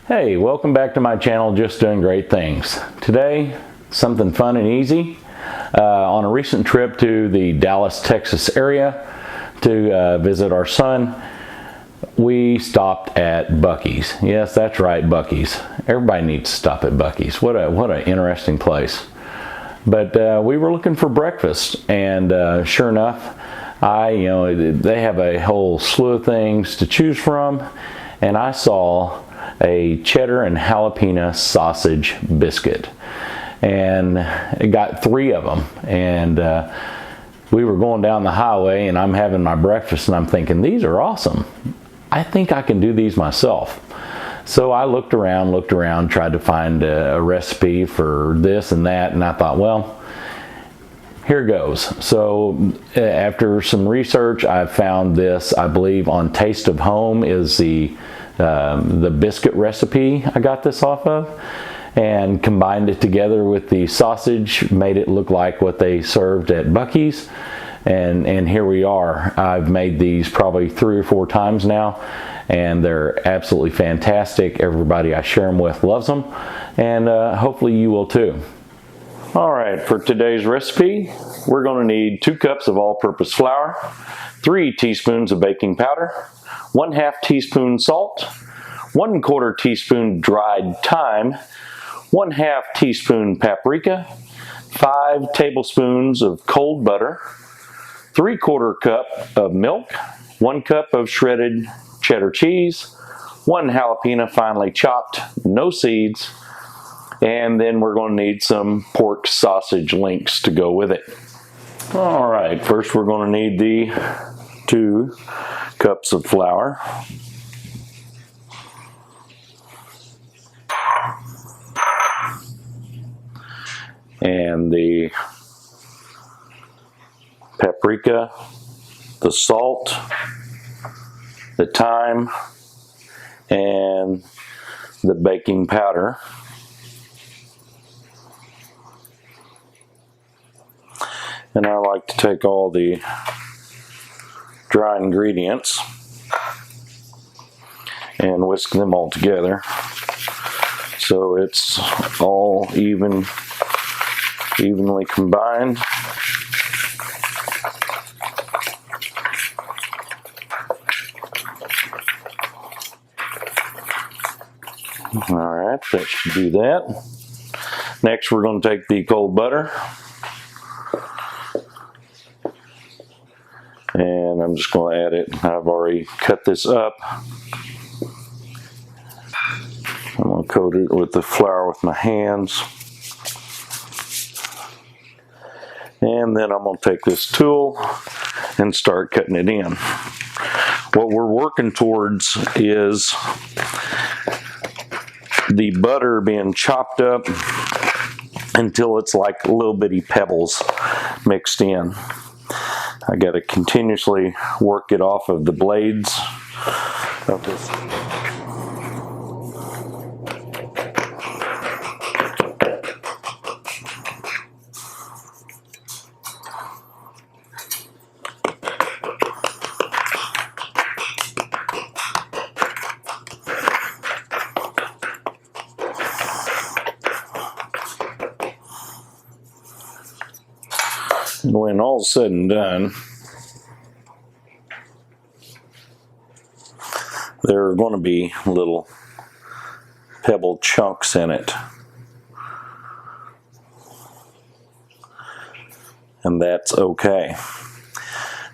Hey, welcome back to my channel, Just Doing Great Things. Today, something fun and easy. On a recent trip to the Dallas, Texas area to visit our son, we stopped at Buc-ee's. Yes, that's right, Buc-ee's. Everybody needs to stop at Buc-ee's. What an interesting place. But we were looking for breakfast, and sure enough, they have a whole slew of things to choose from, and I saw a cheddar and jalapeno sausage biscuit, and it got 3 of them. And we were going down the highway, and I'm having my breakfast, and I'm thinking, these are awesome. I think I can do these myself. So I looked around, tried to find a recipe for this and that, and I thought, well, here goes. So after some research, I found this, I believe, on Taste of Home is the biscuit recipe I got this off of, and combined it together with the sausage, made it look like what they served at Buc-ee's, and here we are. I've made these probably 3 or 4 times now, and they're absolutely fantastic. Everybody I share them with loves them, and hopefully you will too. Alright, for today's recipe, we're going to need 2 cups of all-purpose flour, 3 teaspoons of baking powder, 1/2 teaspoon salt, 1/4 teaspoon dried thyme, 1/2 teaspoon paprika, 5 tablespoons of cold butter, 3/4 cup of milk, 1 cup of shredded cheddar cheese, 1 jalapeno finely chopped, no seeds, and then we're going to need some pork sausage links to go with it. Alright, first we're going to need the 2 cups of flour, and the paprika, the salt, the thyme, and the baking powder. And I like to take all the dry ingredients and whisk them all together so it's all evenly combined. Alright, that should do that. Next we're going to take the cold butter, and I'm just going to add it. I've already cut this up. I'm going to coat it with the flour with my hands. And then I'm going to take this tool and start cutting it in. What we're working towards is the butter being chopped up until it's like little bitty pebbles mixed in. I got to continuously work it off of the blades of this. And when all's said and done, there are going to be little pebble chunks in it, and that's okay.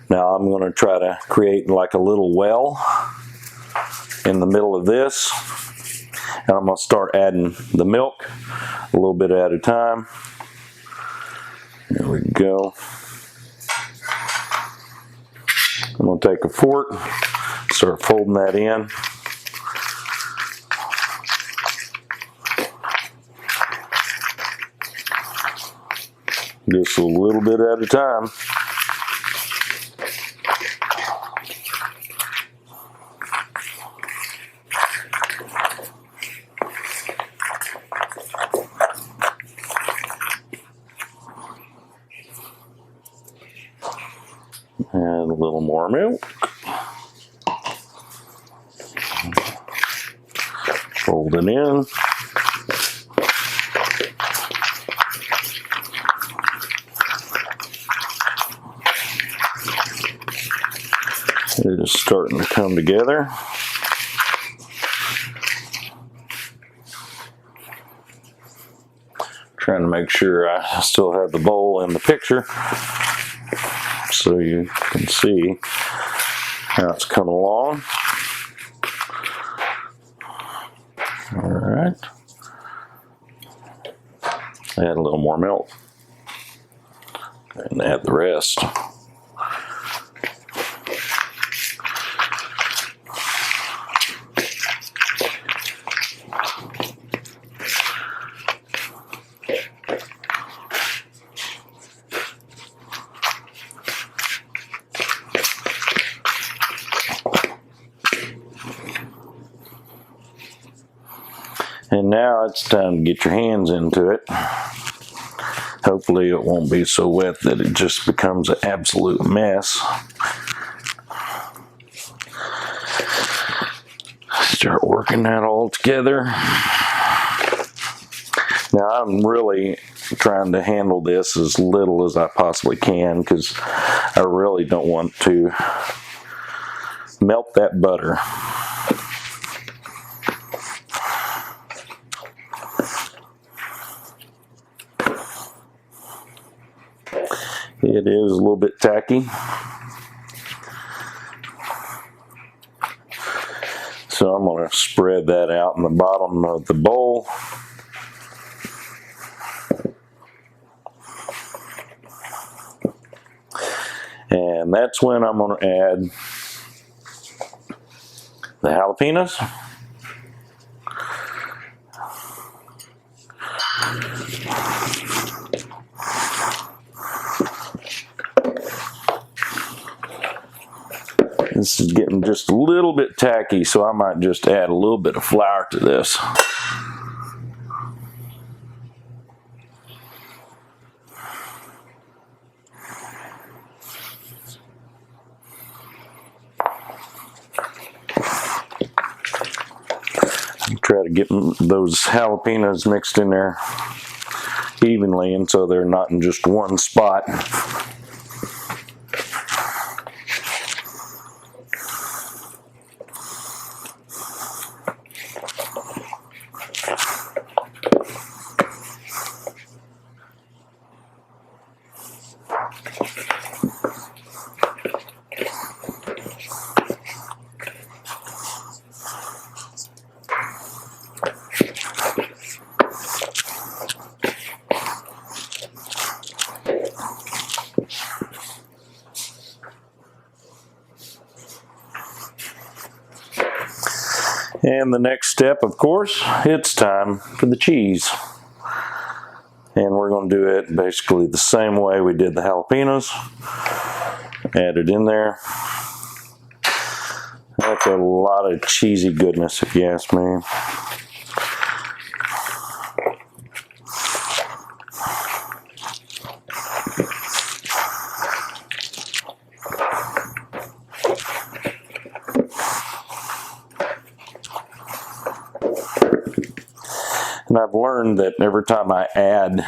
Now I'm going to try to create like a little well in the middle of this, and I'm going to start adding the milk a little bit at a time. There we go. I'm going to take a fork, start folding that in. Just a little bit at a time. And a little more milk. Fold it in. It is starting to come together. Trying to make sure I still have the bowl in the picture so you can see how it's coming along. All right. Add a little more milk and add the rest. And now it's time to get your hands into it. Hopefully it won't be so wet that it just becomes an absolute mess. Start working that all together. Now I'm really trying to handle this as little as I possibly can because I really don't want to melt that butter. It is a little bit tacky. So I'm going to spread that out in the bottom of the bowl. And that's when I'm going to add the jalapenos. This is getting just a little bit tacky, so I might just add a little bit of flour to this. Try to get those jalapenos mixed in there evenly, and so they're not in just one spot. And the next step, of course, it's time for the cheese. And we're going to do it basically the same way we did the jalapenos. Add it in there. That's a lot of cheesy goodness, if you ask me. And I've learned that every time I add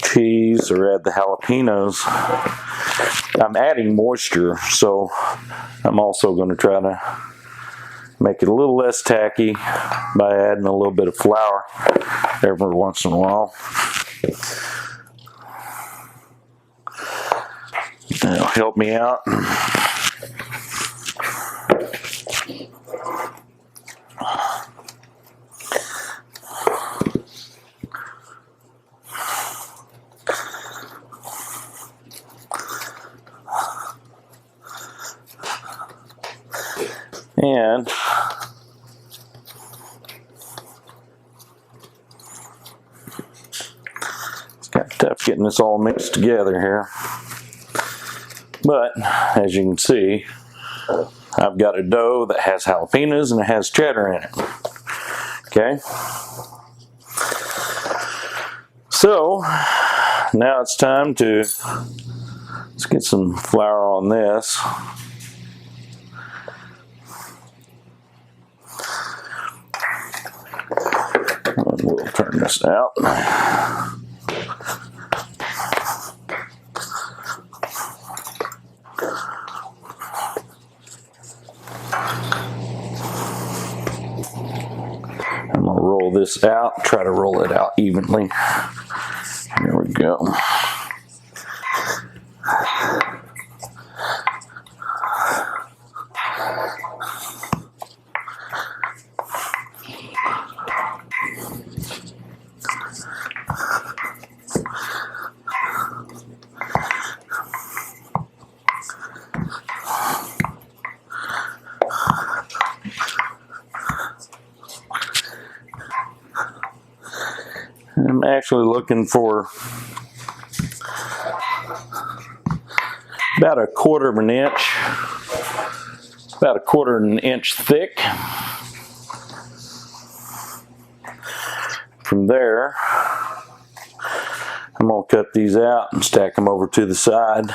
cheese or add the jalapenos, I'm adding moisture, so I'm also going to try to make it a little less tacky by adding a little bit of flour every once in a while. That'll help me out. And it's kind of tough getting this all mixed together here. But as you can see, I've got a dough that has jalapenos and it has cheddar in it. Okay. So now it's time to, let's get some flour on this. Turn this out. I'm going to roll this out, try to roll it out evenly. There we go. I'm actually looking for about 1/4 of an inch, about 1/4 of an inch thick. From there, I'm going to cut these out and stack them over to the side.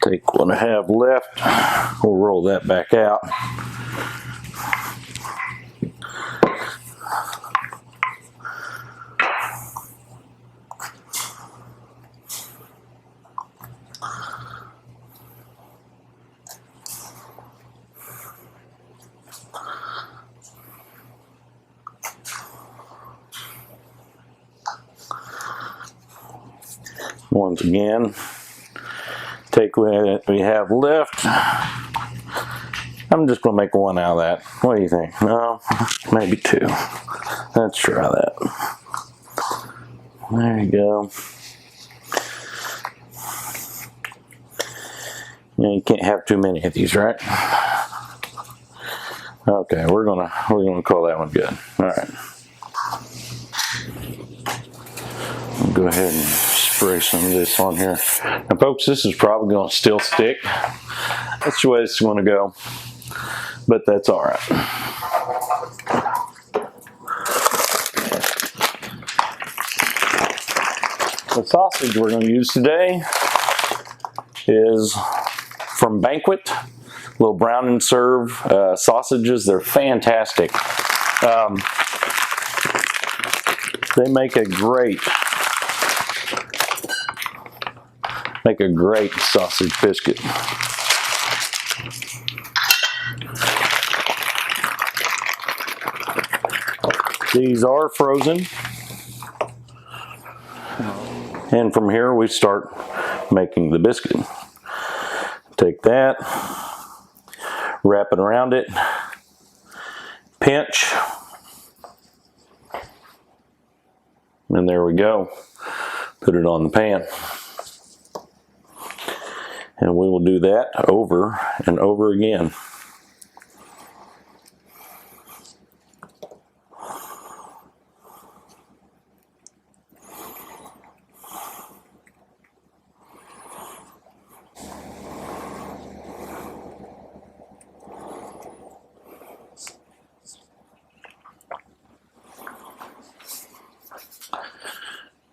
Take what I have left, we'll roll that back out. Once again, take what we have left. I'm just going to make one out of that. What do you think? No, maybe 2. Let's try that. There you go. You can't have too many of these, right? Okay, we're gonna call that one good. All right. I'll go ahead and spray some of this on here. Now folks, this is probably going to still stick. That's the way it's going to go, but that's all right. The sausage we're going to use today is from Banquet, little brown and serve sausages. They're fantastic. They make a great sausage biscuit. These are frozen. And from here we start making the biscuit. Take that, wrap it around it, pinch, and there we go. Put it on the pan. And we will do that over and over again.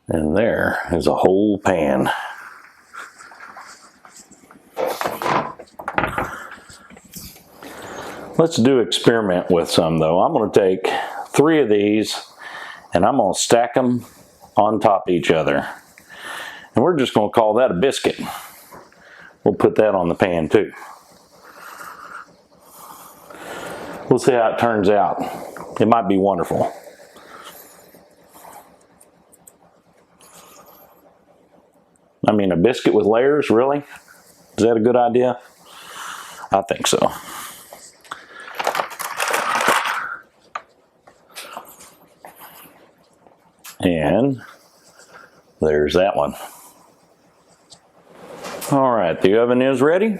And there is a whole pan. Let's do experiment with some though. I'm going to take 3 of these and I'm going to stack them on top of each other. And we're just going to call that a biscuit. We'll put that on the pan too. We'll see how it turns out. It might be wonderful. I mean, a biscuit with layers, really? Is that a good idea? I think so. And there's that one. All right, the oven is ready.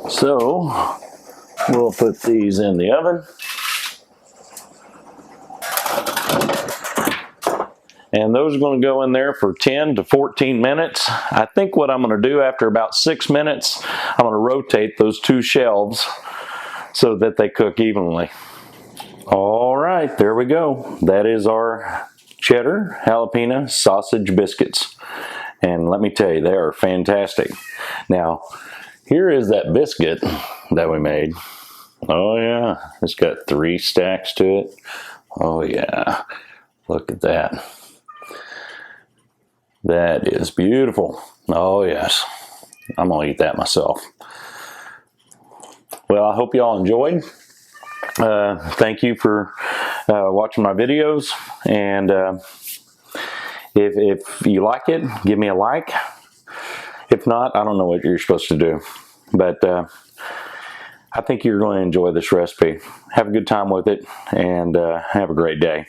So we'll put these in the oven. And those are going to go in there for 10 to 14 minutes. I think what I'm going to do after about 6 minutes, I'm going to rotate those two shelves so that they cook evenly. All right, there we go. That is our cheddar jalapeno sausage biscuits. And let me tell you, they are fantastic. Now, here is that biscuit that we made. Oh yeah, it's got 3 stacks to it. Oh yeah, look at that. That is beautiful. Oh yes, I'm gonna eat that myself. Well, I hope you all enjoyed. Thank you for watching my videos, and if you like it, give me a like. If not, I don't know what you're supposed to do, but I think you're going to enjoy this recipe. Have a good time with it, and have a great day.